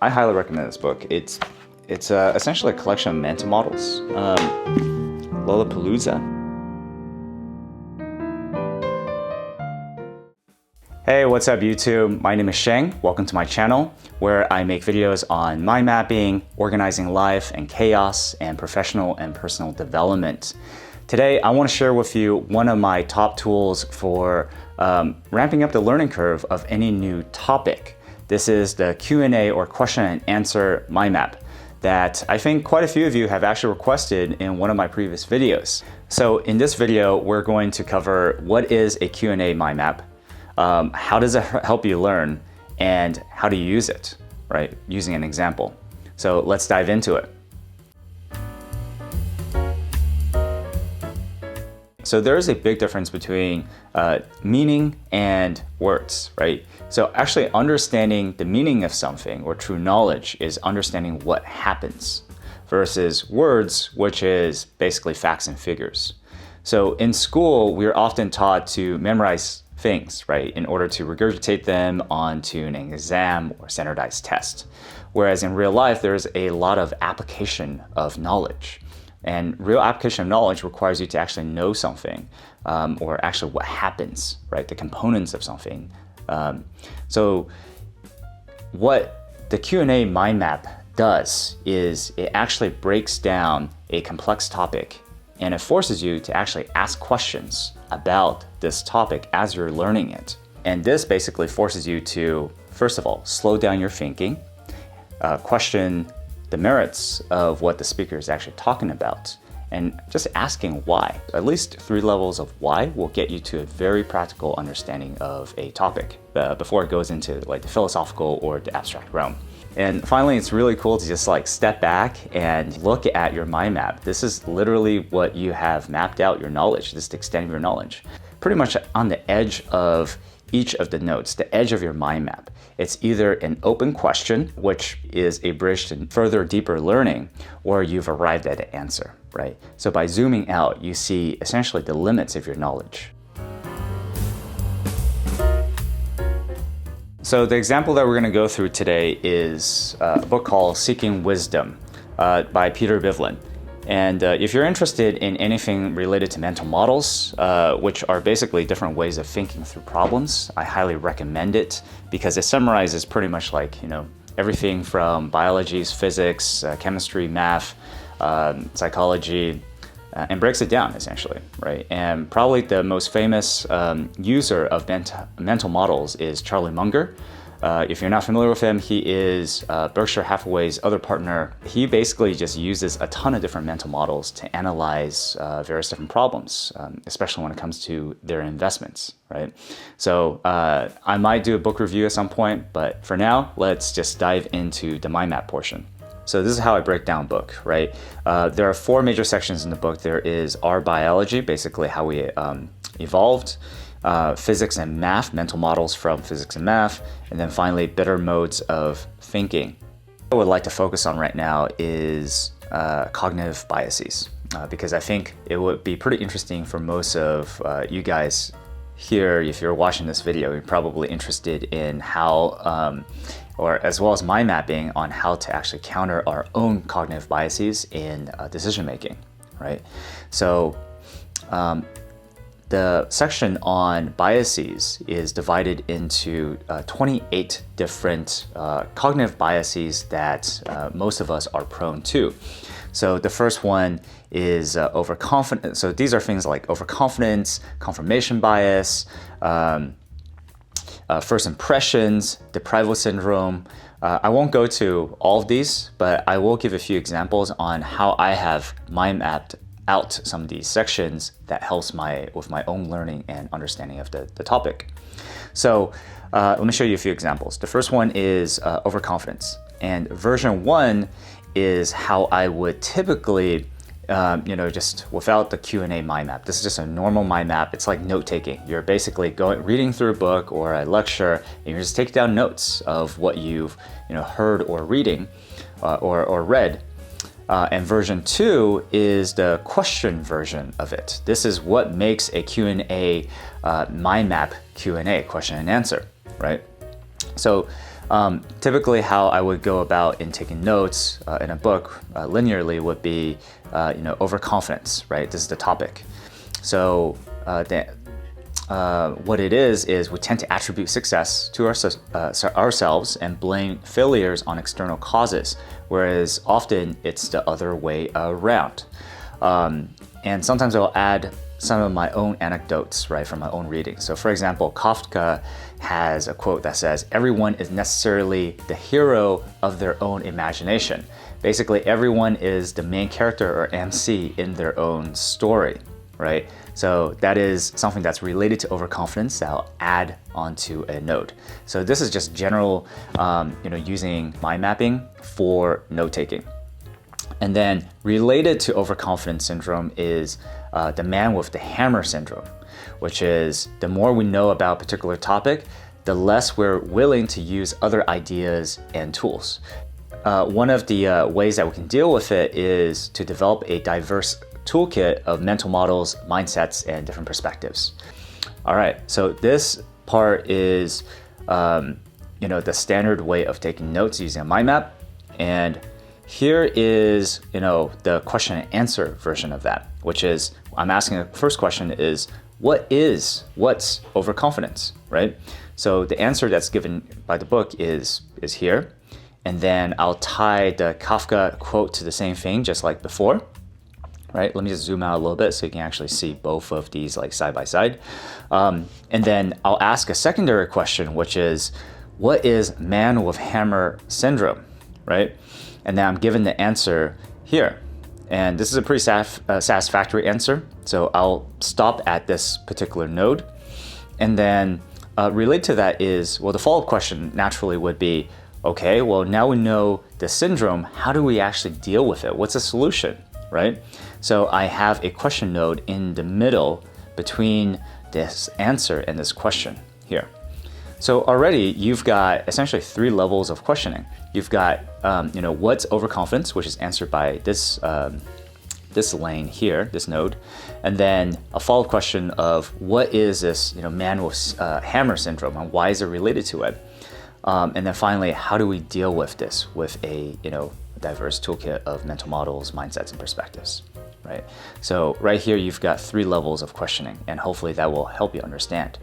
I highly recommend this book. It's essentially a collection of mental models. Lollapalooza. Hey, what's up YouTube? My name is Sheng. Welcome to my channel where I make videos on mind mapping, organizing life and chaos, and professional and personal development. Today, I want to share with you one of my top tools for ramping up the learning curve of any new topic. This is the Q&A or question and answer mind map that I think quite a few of you have actually requested in one of my previous videos. So in this video, we're going to cover what is a Q&A mind map, how does it help you learn, and how do you use it, right? Using an example. So let's dive into it. So there is a big difference between meaning and words, right? So actually understanding the meaning of something or true knowledge is understanding what happens versus words, which is basically facts and figures. So in school, we're often taught to memorize things, right, in order to regurgitate them onto an exam or standardized test. Whereas in real life, there's a lot of application of knowledge. And real application of knowledge requires you to actually know something, or actually what happens, right? The components of something. So what the Q&A mind map does is it actually breaks down a complex topic and it forces you to actually ask questions about this topic as you're learning it. And this basically forces you to, first of all, slow down your thinking, question the merits of what the speaker is actually talking about, and just asking why. At least 3 levels of why will get you to a very practical understanding of a topic before it goes into like the philosophical or the abstract realm. And finally, it's really cool to just like step back and look at your mind map. This is literally what you have mapped out your knowledge, this is the extent of your knowledge. Pretty much on the edge of each of the notes, the edge of your mind map. It's either an open question, which is a bridge to further deeper learning, or you've arrived at an answer, right? So by zooming out, you see essentially the limits of your knowledge. So the example that we're going to go through today is a book called Seeking Wisdom by Peter Bivlin. And if you're interested in anything related to mental models, which are basically different ways of thinking through problems, I highly recommend it because it summarizes pretty much like, everything from biology, physics, chemistry, math, psychology, and breaks it down essentially, right? And probably the most famous user of mental models is Charlie Munger. If you're not familiar with him, he is Berkshire Hathaway's other partner. He basically just uses a ton of different mental models to analyze various different problems, especially when it comes to their investments, right? So I might do a book review at some point, but for now, let's just dive into the mind map portion. So this is how I break down book, right? There are 4 major sections in the book. There is our biology, basically how we evolved, physics and math, mental models from physics and math, and then finally better modes of thinking. What I would like to focus on right now is cognitive biases, because I think it would be pretty interesting for most of you guys here. If you're watching this video, you're probably interested in how or as well as mind mapping on how to actually counter our own cognitive biases in decision making, right? So the section on biases is divided into 28 different cognitive biases that most of us are prone to. So the first one is overconfidence. So these are things like overconfidence, confirmation bias, first impressions, Deprival syndrome. I won't go to all of these, but I will give a few examples on how I have mind mapped out some of these sections that helps with my own learning and understanding of the topic. So let me show you a few examples. The first one is overconfidence. And version 1 is how I would typically just without the Q&A mind map. This is just a normal mind map. It's like note-taking. You're basically reading through a book or a lecture, and you're just taking down notes of what you've heard or reading or read. And version 2 is the question version of it. This is what makes a Q&A mind map Q&A, question and answer, right? So Typically, how I would go about in taking notes in a book linearly would be, overconfidence, right? This is the topic. So what it is we tend to attribute success to ourselves and blame failures on external causes, whereas often it's the other way around. And sometimes I'll add some of my own anecdotes, right, from my own reading. So for example, Kafka has a quote that says, "Everyone is necessarily the hero of their own imagination." Basically, everyone is the main character or MC in their own story, right? So that is something that's related to overconfidence that I'll add onto a note. So this is just general, using mind mapping for note taking. And then related to overconfidence syndrome is the man with the hammer syndrome, which is the more we know about a particular topic, the less we're willing to use other ideas and tools. One of the ways that we can deal with it is to develop a diverse toolkit of mental models, mindsets, and different perspectives. All right, so this part is, the standard way of taking notes using a mind map. And here is, the question and answer version of that, which is, I'm asking the first question is, what's overconfidence, right? So the answer that's given by the book is here. And then I'll tie the Kafka quote to the same thing, just like before, right? Let me just zoom out a little bit so you can actually see both of these like side by side. And then I'll ask a secondary question, which is, what is man with hammer syndrome, right? And then I'm given the answer here. And this is a pretty satisfactory answer. So I'll stop at this particular node. And then related to that is, the follow-up question naturally would be, okay, well, now we know the syndrome, how do we actually deal with it? What's the solution, right? So I have a question node in the middle between this answer and this question here. So already you've got essentially 3 levels of questioning. You've got, what's overconfidence, which is answered by this lane here, this node, and then a follow-up question of what is this, man with hammer syndrome, and why is it related to it? And then finally, how do we deal with this with a, diverse toolkit of mental models, mindsets, and perspectives, right? So right here, you've got 3 levels of questioning, and hopefully that will help you understand.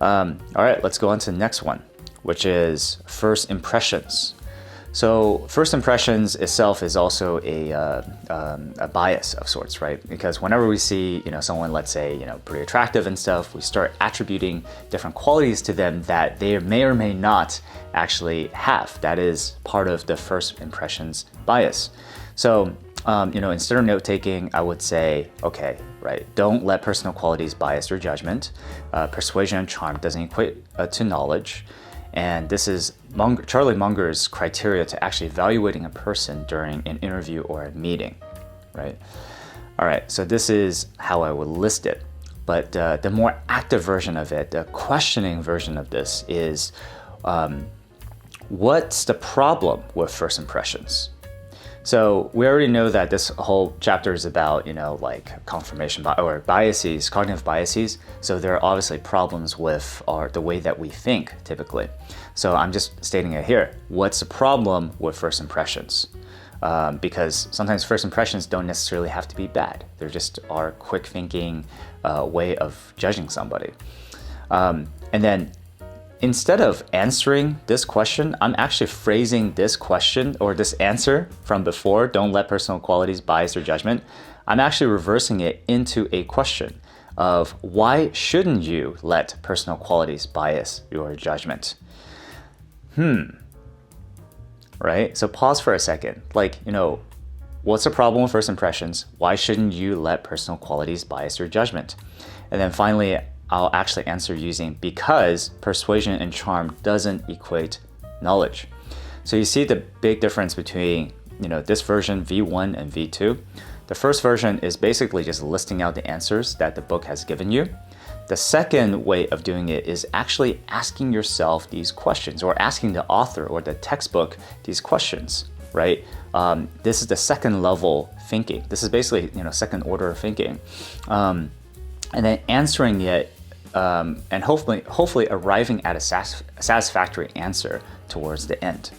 All right, let's go on to the next one, which is first impressions. So first impressions itself is also a bias of sorts, right? Because whenever we see, someone, let's say, pretty attractive and stuff, we start attributing different qualities to them that they may or may not actually have. That is part of the first impressions bias. So, instead of note taking, I would say, okay, right, don't let personal qualities bias your judgment. Persuasion and charm doesn't equate to knowledge. And this is Charlie Munger's criteria to actually evaluating a person during an interview or a meeting, right? All right, so this is how I would list it. But the more active version of it, the questioning version of this is, what's the problem with first impressions? So we already know that this whole chapter is about, like confirmation or biases, cognitive biases. So there are obviously problems with the way that we think typically. So I'm just stating it here. What's the problem with first impressions? Because sometimes first impressions don't necessarily have to be bad. They're just our quick thinking way of judging somebody. And then instead of answering this question, I'm actually phrasing this question or this answer from before, don't let personal qualities bias your judgment. I'm actually reversing it into a question of why shouldn't you let personal qualities bias your judgment? Right? So pause for a second. Like, what's the problem with first impressions? Why shouldn't you let personal qualities bias your judgment? And then finally, I'll actually answer using because persuasion and charm doesn't equate knowledge. So you see the big difference between, this version V1 and V2. The first version is basically just listing out the answers that the book has given you. The second way of doing it is actually asking yourself these questions or asking the author or the textbook these questions, right? This is the second level thinking. This is basically, second order thinking. And then answering it and hopefully arriving at a satisfactory answer towards the end.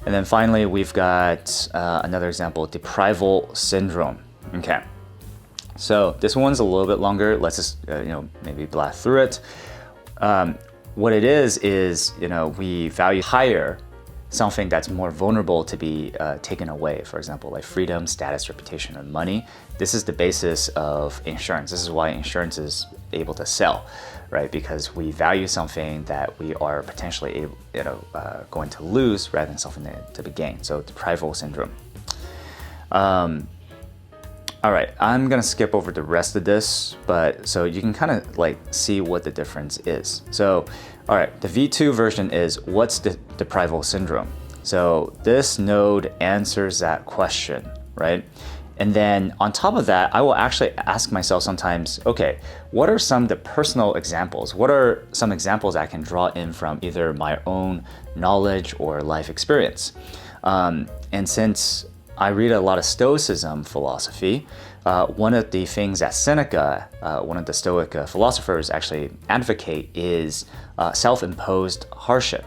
And then finally, we've got another example, deprival syndrome. Okay, so this one's a little bit longer. Let's just maybe blast through it. What it is we value higher something that's more vulnerable to be taken away. For example, like freedom, status, reputation, and money. This is the basis of insurance. This is why insurance is able to sell, right? Because we value something that we are potentially going to lose rather than something to be gained. So deprival syndrome. All right, I'm gonna skip over the rest of this, but so you can kind of like see what the difference is. So, all right, the V2 version is what's the deprival syndrome? So this node answers that question, right? And then on top of that, I will actually ask myself sometimes, okay, what are some of the personal examples? What are some examples I can draw in from either my own knowledge or life experience? And since I read a lot of Stoicism philosophy, one of the things that Seneca, one of the Stoic philosophers, actually advocate is self-imposed hardship.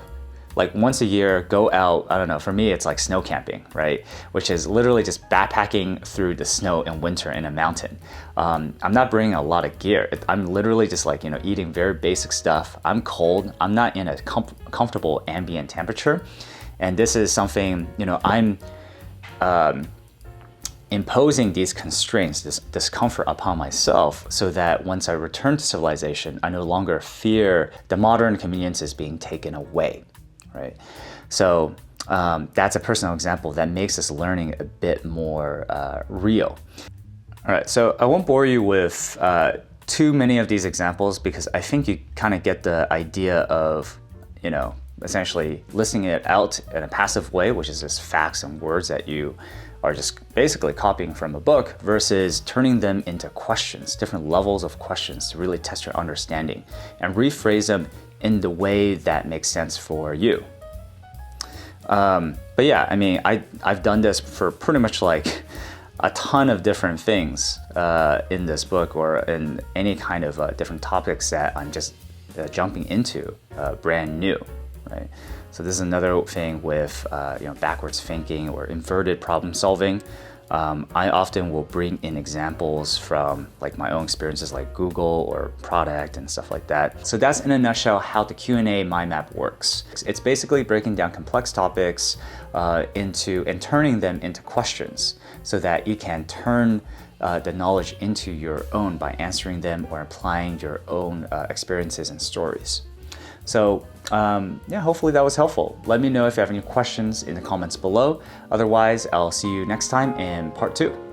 Like once a year, go out, I don't know, for me it's like snow camping, right? Which is literally just backpacking through the snow in winter in a mountain. I'm not bringing a lot of gear. I'm literally just like, eating very basic stuff. I'm cold, I'm not in a comfortable ambient temperature. And this is something, I'm imposing these constraints, this discomfort upon myself so that once I return to civilization, I no longer fear the modern conveniences being taken away, right? So that's a personal example that makes this learning a bit more real. All right, so I won't bore you with too many of these examples because I think you kind of get the idea of, essentially listing it out in a passive way, which is just facts and words that you are just basically copying from a book, versus turning them into questions, different levels of questions to really test your understanding and rephrase them in the way that makes sense for you. But yeah, I mean, I've done this for pretty much like a ton of different things in this book or in any kind of different topics that I'm just jumping into brand new. Right? So this is another thing with backwards thinking or inverted problem solving. I often will bring in examples from like my own experiences like Google or product and stuff like that. So that's in a nutshell how the Q&A mind map works. It's basically breaking down complex topics and turning them into questions so that you can turn the knowledge into your own by answering them or applying your own experiences and stories. So yeah, hopefully that was helpful. Let me know if you have any questions in the comments below. Otherwise, I'll see you next time in part 2.